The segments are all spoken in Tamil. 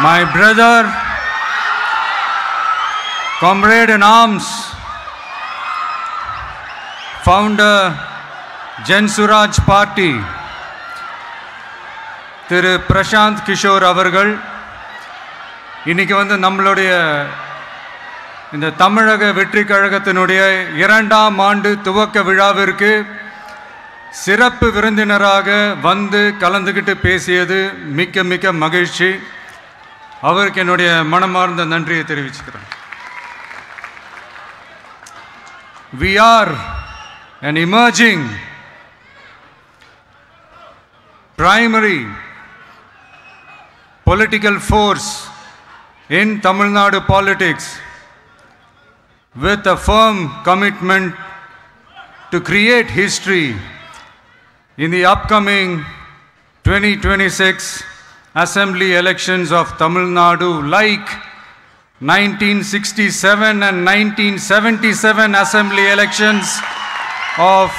my brother, comrade in arms, founder, Jan Suraj Party, திரு பிரசாந்த் கிஷோர் அவர்கள் இன்னைக்கு நம்மளுடைய இந்த தமிழக வெற்றி கழகத்தினுடைய 2ஆம் ஆண்டு துவக்க விழாவிற்கு சிறப்பு விருந்தினராக கலந்துக்கிட்டு பேசியது மிக்க மிக்க மகிழ்ச்சி. அவருக்கு என்னுடைய மனமார்ந்த நன்றியை தெரிவிச்சுக்கிறேன். We are an emerging primary political force in Tamil Nadu politics with a firm commitment to create history in the upcoming 2026 assembly elections of Tamil Nadu, like 1967 and 1977 assembly elections of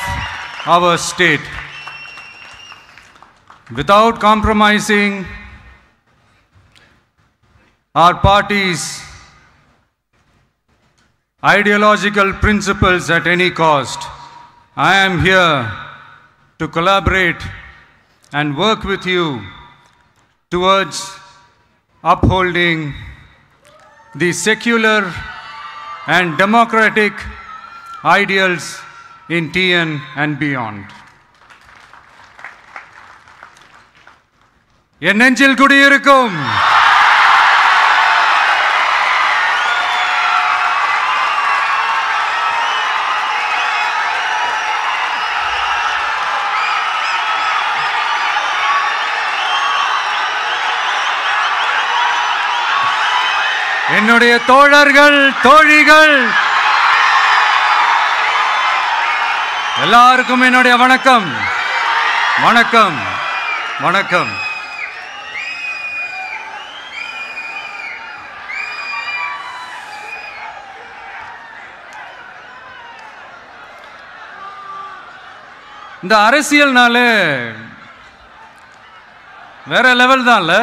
our state. Without compromising our party's ideological principles at any cost, I am here to collaborate and work with you towards upholding the secular and democratic ideals in TN and beyond. என் நெஞ்சில் குடியிருக்கும் என்னுடைய தோழர்கள், தோழிகள் எல்லாருக்கும் என்னுடைய வணக்கம். வணக்கம் வணக்கம். இந்த அரசியல்னாலே வேற லெவல் தான்ல.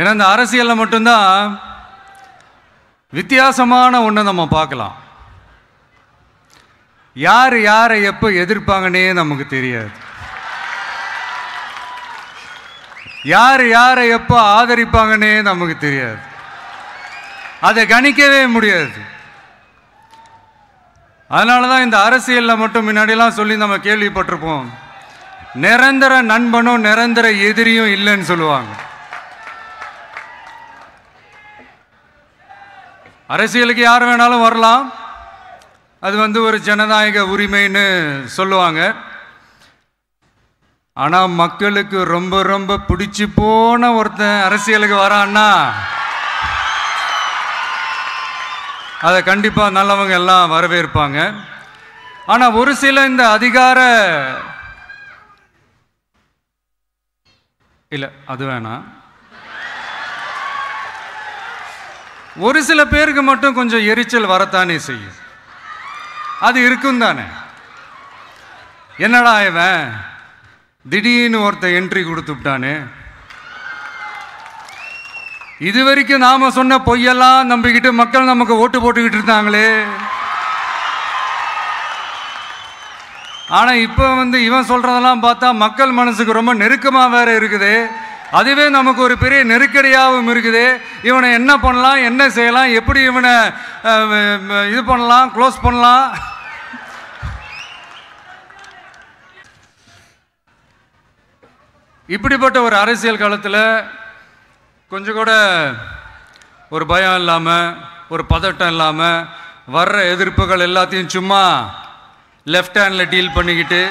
ஏன்னா இந்த அரசியலில் மட்டும்தான் வித்தியாசமான ஒன்றை நம்ம பார்க்கலாம். யார் யாரை எப்போ எதிர்ப்பாங்கன்னே நமக்கு தெரியாது. யார் யாரை எப்போ ஆதரிப்பாங்கன்னே நமக்கு தெரியாது. அதை கணிக்கவே முடியாது. அதனால தான் இந்த அரசியலில் மட்டும் முன்னாடியெல்லாம் சொல்லி நம்ம கேள்விப்பட்டிருப்போம், நிரந்தர நண்பனும் நிரந்தர எதிரியும் இல்லைன்னு சொல்லுவாங்க. அரசியலுக்கு யார் வேணாலும் வரலாம், அது ஒரு ஜனநாயக உரிமைன்னு சொல்லுவாங்க. ஆனால் மக்களுக்கு ரொம்ப ரொம்ப பிடிச்சி போன ஒருத்தன் அரசியலுக்கு வரான்னா அதை கண்டிப்பாக நல்லவங்க எல்லாம் வரவேற்பாங்க. ஆனால் ஒரு சில இந்த அதிகார இல்லை அது வேணாம், ஒரு சில பேருக்கு மட்டும் கொஞ்சம் எரிச்சல் வரத்தானே செய்யும். அது இருக்கும் தானே. என்னடா இவன் திடீர்னு ஒருத்தன் என்ட்ரி கொடுத்துட்டானே, இது வரைக்கும் நாம சொன்ன பொய்யெல்லாம் நம்பிக்கிட்டு மக்கள் நமக்கு ஓட்டு போட்டுக்கிட்டு இருந்தாங்களே, ஆனா இப்ப இவன் சொல்றதெல்லாம் பார்த்தா மக்கள் மனசுக்கு ரொம்ப நெருக்கமா வேற இருக்குது. அதுவே நமக்கு ஒரு பெரிய நெருக்கடியாகவும் இருக்குது. இவனை என்ன பண்ணலாம், என்ன செய்யலாம், எப்படி இவனை இது பண்ணலாம், க்ளோஸ் பண்ணலாம். இப்படிப்பட்ட ஒரு அரசியல் காலத்தில் கொஞ்சம் கூட ஒரு பயம் இல்லாமல், ஒரு பதட்டம் இல்லாமல், வர்ற எதிர்ப்புகள் எல்லாத்தையும் சும்மா லெஃப்ட் ஹேண்டில் டீல் பண்ணிக்கிட்டு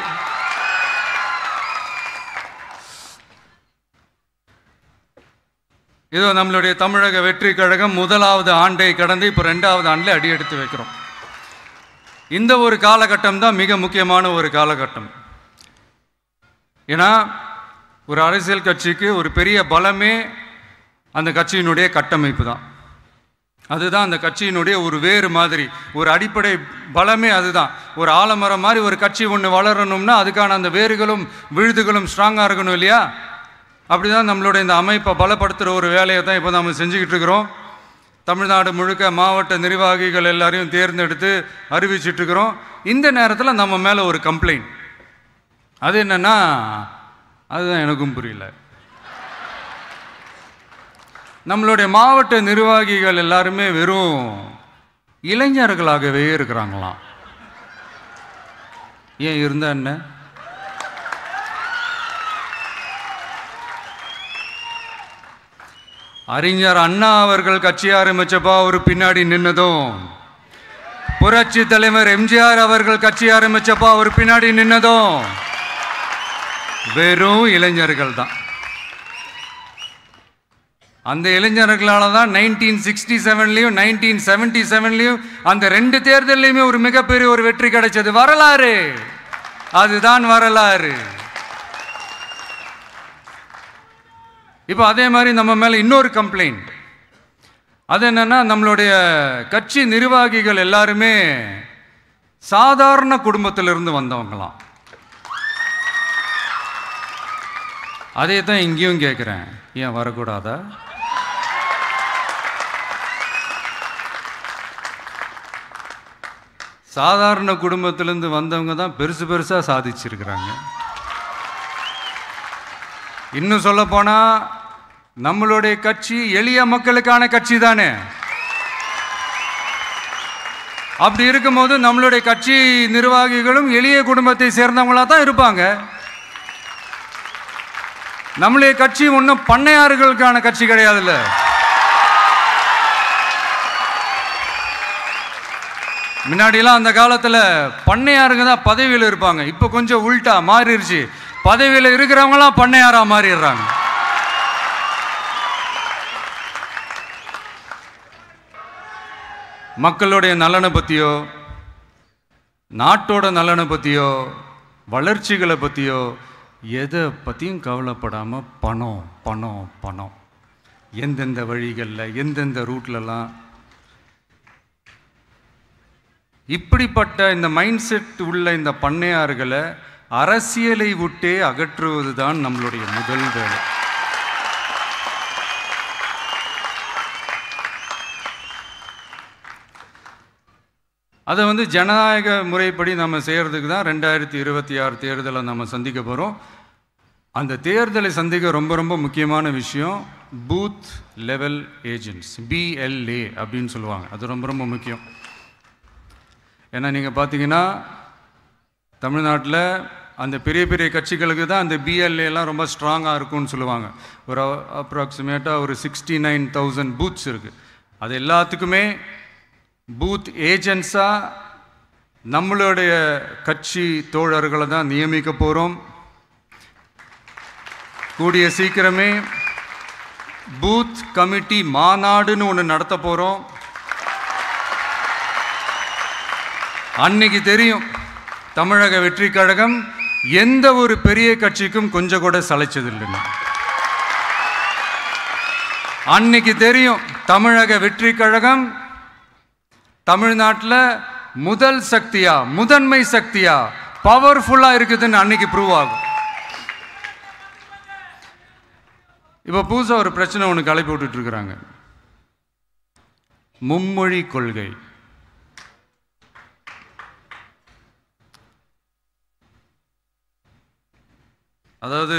இதோ நம்மளுடைய தமிழக வெற்றி கழகம் 1வது ஆண்டை கடந்து இப்போ 2வது ஆண்டில் அடி எடுத்து வைக்கிறோம். இந்த ஒரு காலகட்டம் தான் மிக முக்கியமான ஒரு காலகட்டம். ஏன்னா ஒரு அரசியல் கட்சிக்கு ஒரு பெரிய பலமே அந்த கட்சியினுடைய கட்டமைப்பு தான். அதுதான் அந்த கட்சியினுடைய ஒரு வேறு மாதிரி, ஒரு அடிப்படை பலமே அதுதான். ஒரு ஆலமரம் மாதிரி ஒரு கட்சி ஒன்று வளரணும்னா அதுக்கான அந்த வேர்களும் விழுதுகளும் ஸ்ட்ராங்காக இருக்கணும் இல்லையா? அப்படி தான் நம்மளுடைய இந்த அமைப்பை பலப்படுத்துகிற ஒரு வேலையை தான் இப்போ நம்ம செஞ்சுக்கிட்டு இருக்கிறோம். தமிழ்நாடு முழுக்க மாவட்ட நிர்வாகிகள் எல்லாரையும் தேர்ந்தெடுத்து அறிவிச்சிட்ருக்கிறோம். இந்த நேரத்தில் நம்ம மேலே ஒரு கம்ப்ளைண்ட், அது என்னென்னா, அதுதான் எனக்கும் புரியல. நம்மளுடைய மாவட்ட நிர்வாகிகள் எல்லாருமே வெறும் இளைஞர்களாகவே இருக்கிறாங்களாம். ஏன் இருந்தா என்ன? அறிஞர் அண்ணா அவர்கள் கட்சி ஆரம்பிச்சப்பா அவர் பின்னாடி நின்னதும், புரட்சி தலைவர் எம்ஜிஆர் அவர்கள் கட்சி ஆரம்பிச்சப்பா அவர் பின்னாடி நின்னதும் வெறும் இளைஞர்கள் தான். அந்த இளைஞர்களால தான் 1967லையும் 1977லையும் அந்த 2 தேர்தலையுமே ஒரு மிகப்பெரிய ஒரு வெற்றி கிடைச்சது. வரலாறு, அதுதான் வரலாறு. இப்போ அதே மாதிரி நம்ம மேலே இன்னொரு கம்ப்ளைண்ட், அது என்னன்னா, நம்மளுடைய கட்சி நிர்வாகிகள் எல்லாருமே சாதாரண குடும்பத்திலிருந்து வந்தவங்களாம். அதே தான் இங்கேயும் கேட்குறேன், ஏன் வரக்கூடாதா? சாதாரண குடும்பத்திலேருந்து வந்தவங்க தான் பெருசு பெருசாக சாதிச்சிருக்கிறாங்க. இன்னும் சொல்ல போனால் நம்மளுடைய கட்சி எளிய மக்களுக்கான கட்சி தானே. அப்படி இருக்கும்போது நம்மளுடைய கட்சி நிர்வாகிகளும் எளிய குடும்பத்தை சேர்ந்தவங்களாக தான் இருப்பாங்க. நம்மளுடைய கட்சி ஒன்றும் பண்ணையாறுகளுக்கான கட்சி கிடையாதுல்ல. முன்னாடிலாம் அந்த காலத்தில் பண்ணையாருங்க தான் பதவியில் இருப்பாங்க. இப்போ கொஞ்சம் உள்டா மாறிடுச்சு, பதவியில் இருக்கிறவங்களாம் பண்ணையாரா மாறிடுறாங்க. மக்களுடைய நலனை பற்றியோ, நாட்டோட நலனை பற்றியோ, வளர்ச்சிகளை பற்றியோ எதை பற்றியும் கவலைப்படாமல் பணம் பணம் பணம், எந்தெந்த வழிகளில் எந்தெந்த ரூட்லலாம். இப்படிப்பட்ட இந்த மைண்ட் செட் உள்ள இந்த பண்ணையார்களை அரசியலை விட்டே அகற்றுவது தான் நம்மளுடைய முதல் வேலை. அதை ஜனநாயக முறைப்படி நம்ம செய்கிறதுக்கு தான் 2026 தேர்தலை நம்ம சந்திக்க போகிறோம். அந்த தேர்தலை சந்திக்க ரொம்ப ரொம்ப முக்கியமான விஷயம் பூத் லெவல் ஏஜென்ட்ஸ், BLA அப்படின்னு சொல்லுவாங்க. அது ரொம்ப ரொம்ப முக்கியம். ஏன்னா நீங்கள் பார்த்தீங்கன்னா தமிழ்நாட்டில் அந்த பெரிய பெரிய கட்சிகளுக்கு தான் அந்த BLAலாம் ரொம்ப ஸ்ட்ராங்காக இருக்கும்னு சொல்லுவாங்க. ஒரு அப்ராக்சிமேட்டாக ஒரு 69,000 பூத்ஸ் இருக்குது. அது எல்லாத்துக்குமே பூத் ஏஜென்ட்ஸாக நம்மளுடைய கட்சி தோழர்களை தான் நியமிக்க போகிறோம். கூடிய சீக்கிரமே பூத் கமிட்டி மாநாடுன்னு ஒன்று நடத்த போகிறோம். அன்னைக்கு தெரியும் தமிழக வெற்றி கழகம் எந்த ஒரு பெரிய கட்சிக்கும் கொஞ்சம் கூட சளைச்சதில்லைன்னு. அன்னைக்கு தெரியும் தமிழக வெற்றி கழகம் தமிழ்நாட்டில் முதல் சக்தியா, முதன்மை சக்தியா, பவர்ஃபுல்லா இருக்குதுன்னு அன்னைக்கு ப்ரூவ் ஆகும். இப்போ புதுசாக ஒரு பிரச்சனை ஒன்று கிளப்பி விட்டுட்டு இருக்கிறாங்க, மும்மொழி கொள்கை. அதாவது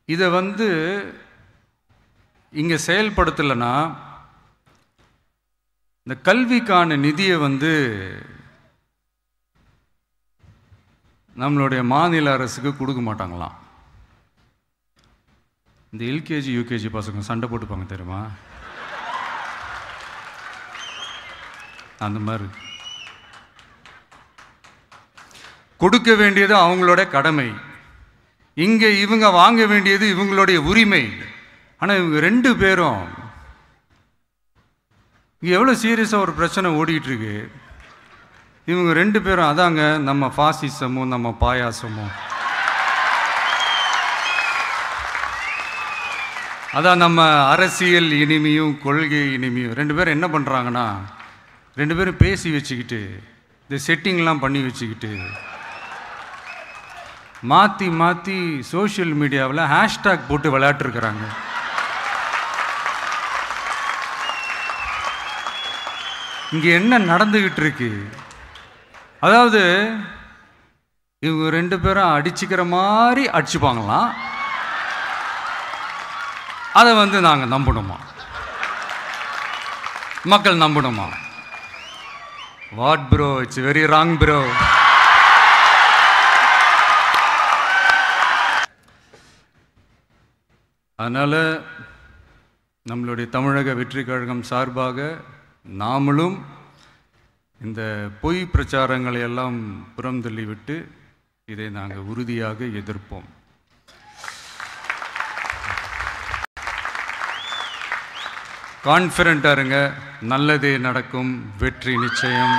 இதை இங்கே செயல்படுத்தலைன்னா இந்த கல்விக்கான நிதியை நம்மளுடைய மாநில அரசுக்கு கொடுக்க மாட்டாங்களாம். இந்த LKG UKG பசங்க சண்டை போட்டுப்பாங்க தெரியுமா, அந்த மாதிரி கொடுக்க வேண்டியது அவங்களோட கடமை, இங்கே இவங்க வாங்க வேண்டியது இவங்களுடைய உரிமை. ஆனால் இவங்க 2 பேரும் இங்கே எவ்வளோ சீரியஸாக ஒரு பிரச்சனை ஓடிக்கிட்டு இருக்கு. இவங்க 2 பேரும் அதாங்க நம்ம ஃபாசிசமும் நம்ம பாயாசமும். அதான் நம்ம அரசியல் இனிமையும் கொள்கை இனிமையும். 2 பேரும் என்ன பண்ணுறாங்கன்னா, 2 பேரும் பேசி வச்சுக்கிட்டு இந்த செட்டிங்லாம் பண்ணி வச்சுக்கிட்டு மாற்றி மாற்றி சோஷியல் மீடியாவில் ஹேஷ்டேக் போட்டு விளையாட்டுருக்குறாங்க. இங்கே என்ன நடந்துக்கிட்டு இருக்கு? அதாவது இவங்க 2 பேரும் அடிச்சுக்கிற மாதிரி அடிச்சுப்பாங்களாம். அதை நாங்கள் நம்பணுமா? மக்கள் நம்பணுமா? What bro, it's very wrong bro. அதனால் நம்மளுடைய தமிழக வெற்றி கழகம் சார்பாக நாமளும் இந்த பொய் பிரச்சாரங்களை எல்லாம் புறம் தள்ளிவிட்டு இதை நாங்கள் உறுதியாக எதிர்ப்போம். கான்ஃபிடென்ட்டாக இருங்க, நல்லதே நடக்கும், வெற்றி நிச்சயம்.